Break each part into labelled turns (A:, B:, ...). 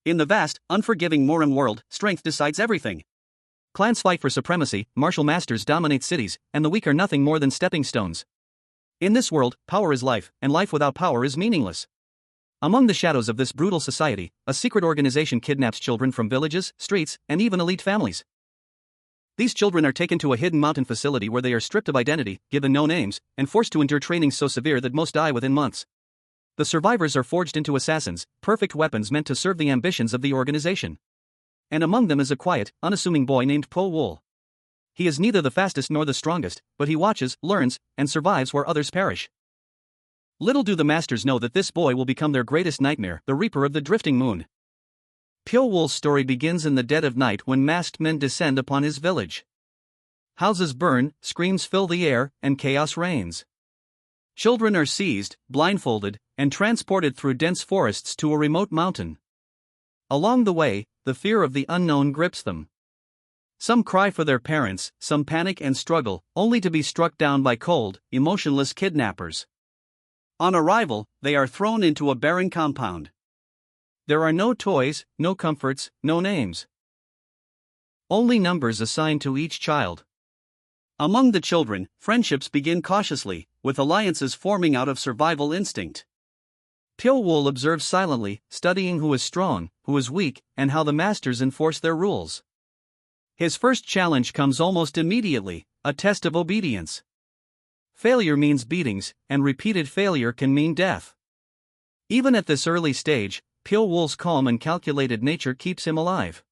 A: In the vast, unforgiving Moran world, strength decides everything. Clans fight for supremacy, martial masters dominate cities, and the weak are nothing more than stepping stones. In this world, power is life, and life without power is meaningless. Among the shadows of this brutal society, a secret organization kidnaps children from villages, streets, and even elite families. These children are taken to a hidden mountain facility where they are stripped of identity, given no names, and forced to endure training so severe that most die within months. The survivors are forged into assassins, perfect weapons meant to serve the ambitions of the organization. And among them is a quiet, unassuming boy named Po Wool. He is neither the fastest nor the strongest, but he watches, learns, and survives where others perish. Little do the masters know that this boy will become their greatest nightmare, the Reaper of the Drifting Moon. Po Wool's story begins in the dead of night when masked men descend upon his village. Houses burn, screams fill the air, and chaos reigns. Children are seized, blindfolded, and transported through dense forests to a remote mountain. Along the way, the fear of the unknown grips them. Some cry for their parents, some panic and struggle, only to be struck down by cold, emotionless kidnappers. On arrival, they are thrown into a barren compound. There are no toys, no comforts, no names. Only numbers assigned to each child. Among the children, friendships begin cautiously, with alliances forming out of survival instinct. Po Wool observes silently, studying who is strong, who is weak, and how the masters enforce their rules. His first challenge comes almost immediately, a test of obedience. Failure means beatings, and repeated failure can mean death. Even at this early stage, Po Wool's calm and calculated nature keeps him alive.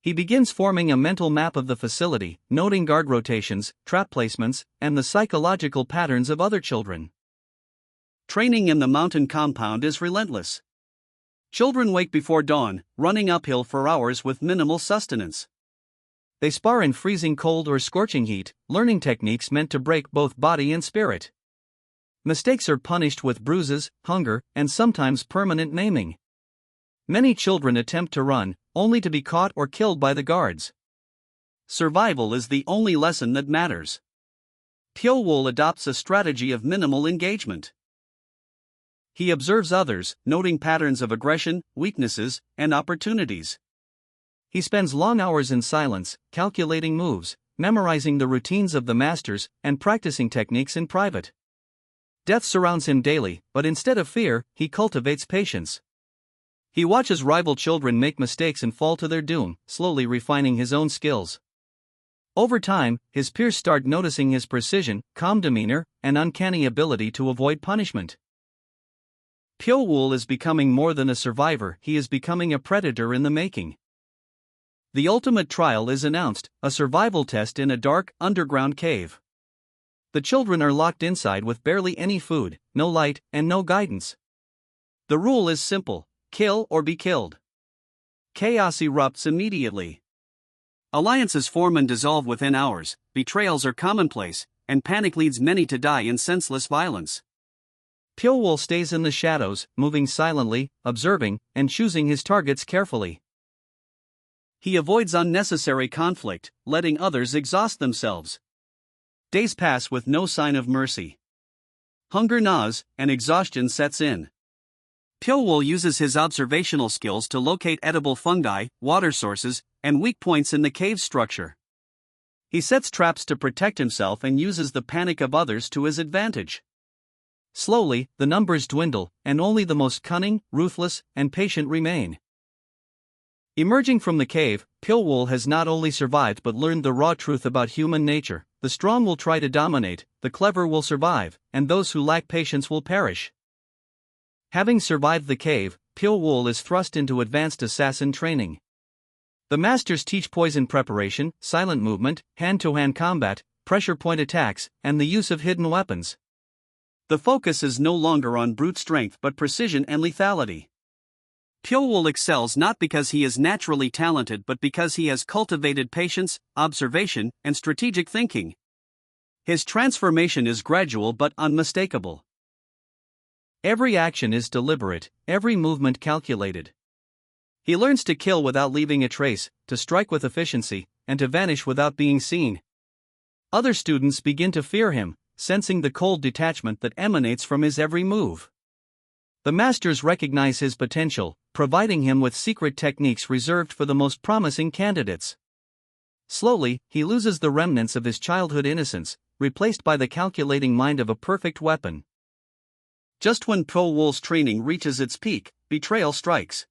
A: He begins forming a mental map of the facility, noting guard rotations, trap placements, and the psychological patterns of other children. Training in the mountain compound is relentless. Children wake before dawn, running uphill for hours with minimal sustenance. They spar in freezing cold or scorching heat, learning techniques meant to break both body and spirit. Mistakes are punished with bruises, hunger, and sometimes permanent maiming. Many children attempt to run, only to be caught or killed by the guards. Survival is the only lesson that matters. Po Wool adopts a strategy of minimal engagement. He observes others, noting patterns of aggression, weaknesses, and opportunities. He spends long hours in silence, calculating moves, memorizing the routines of the masters, and practicing techniques in private. Death surrounds him daily, but instead of fear, he cultivates patience. He watches rival children make mistakes and fall to their doom, slowly refining his own skills. Over time, his peers start noticing his precision, calm demeanor, and uncanny ability to avoid punishment. Po Wool is becoming more than a survivor, he is becoming a predator in the making. The ultimate trial is announced, a survival test in a dark, underground cave. The children are locked inside with barely any food, no light, and no guidance. The rule is simple: kill or be killed. Chaos erupts immediately. Alliances form and dissolve within hours, betrayals are commonplace, and panic leads many to die in senseless violence. Po Wool stays in the shadows, moving silently, observing, and choosing his targets carefully. He avoids unnecessary conflict, letting others exhaust themselves. Days pass with no sign of mercy. Hunger gnaws, and exhaustion sets in. Po Wool uses his observational skills to locate edible fungi, water sources, and weak points in the cave structure. He sets traps to protect himself and uses the panic of others to his advantage. Slowly, the numbers dwindle, and only the most cunning, ruthless, and patient remain. Emerging from the cave, Po Wool has not only survived but learned the raw truth about human nature: the strong will try to dominate, the clever will survive, and those who lack patience will perish. Having survived the cave, Po Wool is thrust into advanced assassin training. The masters teach poison preparation, silent movement, hand-to-hand combat, pressure point attacks, and the use of hidden weapons. The focus is no longer on brute strength but precision and lethality. Po Wool excels not because he is naturally talented but because he has cultivated patience, observation, and strategic thinking. His transformation is gradual but unmistakable. Every action is deliberate, every movement calculated. He learns to kill without leaving a trace, to strike with efficiency, and to vanish without being seen. Other students begin to fear him, sensing the cold detachment that emanates from his every move. The masters recognize his potential, providing him with secret techniques reserved for the most promising candidates. Slowly, he loses the remnants of his childhood innocence, replaced by the calculating mind of a perfect weapon. Just when Pyo Wool's training reaches its peak, betrayal strikes.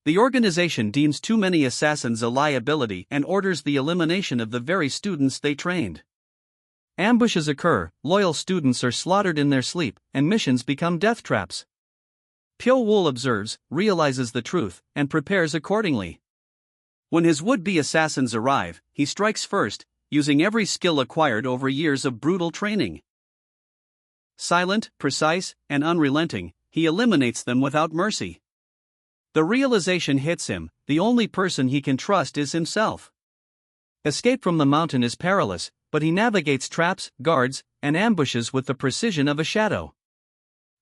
A: The organization deems too many assassins a liability and orders the elimination of the very students they trained. Ambushes occur, loyal students are slaughtered in their sleep, and missions become death traps. Pyo Wool observes, realizes the truth, and prepares accordingly. When his would-be assassins arrive, he strikes first, using every skill acquired over years of brutal training. Silent, precise, and unrelenting, he eliminates them without mercy. The realization hits him, the only person he can trust is himself. Escape from the mountain is perilous, but he navigates traps, guards, and ambushes with the precision of a shadow.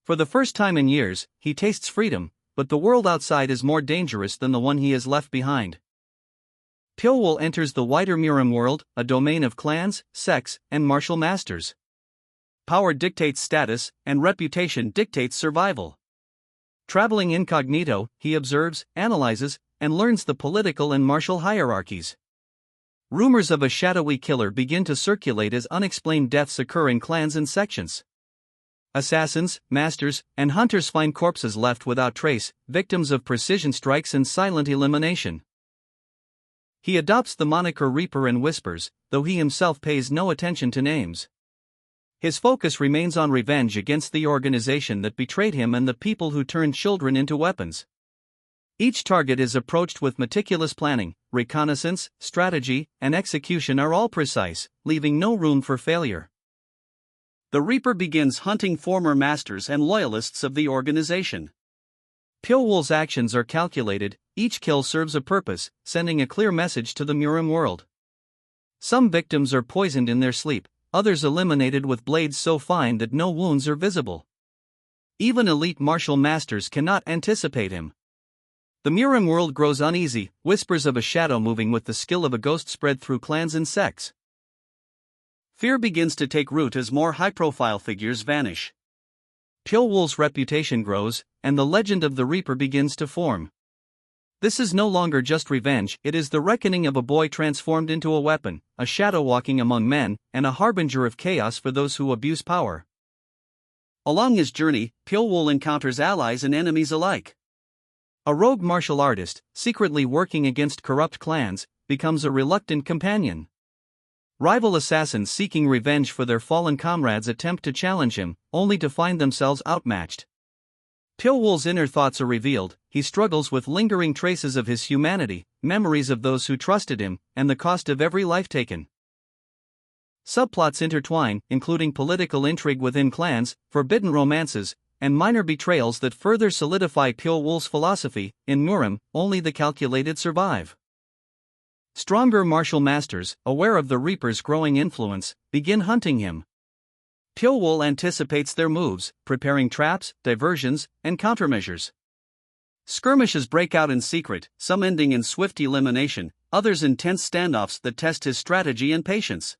A: For the first time in years, he tastes freedom, but the world outside is more dangerous than the one he has left behind. Pyo Wool enters the wider Murim world, a domain of clans, sects, and martial masters. Power dictates status, and reputation dictates survival. Traveling incognito, he observes, analyzes, and learns the political and martial hierarchies. Rumors of a shadowy killer begin to circulate as unexplained deaths occur in clans and sections. Assassins, masters, and hunters find corpses left without trace, victims of precision strikes and silent elimination. He adopts the moniker Reaper and whispers, though he himself pays no attention to names. His focus remains on revenge against the organization that betrayed him and the people who turned children into weapons. Each target is approached with meticulous planning, reconnaissance, strategy, and execution are all precise, leaving no room for failure. The Reaper begins hunting former masters and loyalists of the organization. Pyo Wool's actions are calculated, each kill serves a purpose, sending a clear message to the Murim world. Some victims are poisoned in their sleep, others eliminated with blades so fine that no wounds are visible. Even elite martial masters cannot anticipate him. The Murim world grows uneasy, whispers of a shadow moving with the skill of a ghost spread through clans and sects. Fear begins to take root as more high-profile figures vanish. Pyo Wool's reputation grows, and the legend of the Reaper begins to form. This is no longer just revenge, it is the reckoning of a boy transformed into a weapon, a shadow walking among men, and a harbinger of chaos for those who abuse power. Along his journey, Pyo Wool encounters allies and enemies alike. A rogue martial artist, secretly working against corrupt clans, becomes a reluctant companion. Rival assassins seeking revenge for their fallen comrades attempt to challenge him, only to find themselves outmatched. Pyo Wool's inner thoughts are revealed, he struggles with lingering traces of his humanity, memories of those who trusted him, and the cost of every life taken. Subplots intertwine, including political intrigue within clans, forbidden romances, and minor betrayals that further solidify Pyo Wool's philosophy: in Murim, only the calculated survive. Stronger martial masters, aware of the Reaper's growing influence, begin hunting him. Pyo Wool anticipates their moves, preparing traps, diversions, and countermeasures. Skirmishes break out in secret, some ending in swift elimination, others in tense standoffs that test his strategy and patience.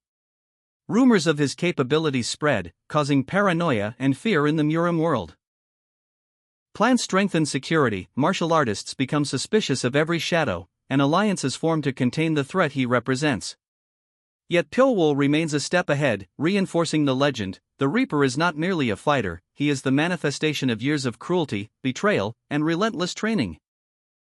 A: Rumors of his capabilities spread, causing paranoia and fear in the Murim world. Plans strengthen security, martial artists become suspicious of every shadow, and alliances form to contain the threat he represents. Yet Pyo Wool remains a step ahead, reinforcing the legend: the Reaper is not merely a fighter, he is the manifestation of years of cruelty, betrayal, and relentless training.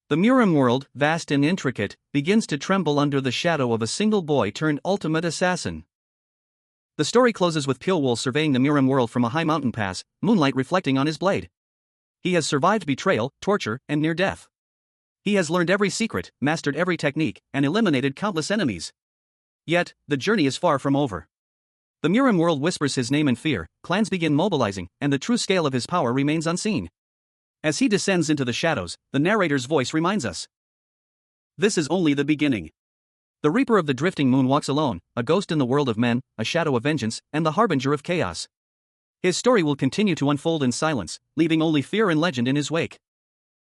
A: The Murim world, vast and intricate, begins to tremble under the shadow of a single boy turned ultimate assassin. The story closes with Pyo Wool surveying the Murim world from a high mountain pass, moonlight reflecting on his blade. He has survived betrayal, torture, and near death. He has learned every secret, mastered every technique, and eliminated countless enemies. Yet, the journey is far from over. The Murim world whispers his name in fear, clans begin mobilizing, and the true scale of his power remains unseen. As he descends into the shadows, the narrator's voice reminds us: this is only the beginning. The Reaper of the Drifting Moon walks alone, a ghost in the world of men, a shadow of vengeance, and the harbinger of chaos. His story will continue to unfold in silence, leaving only fear and legend in his wake.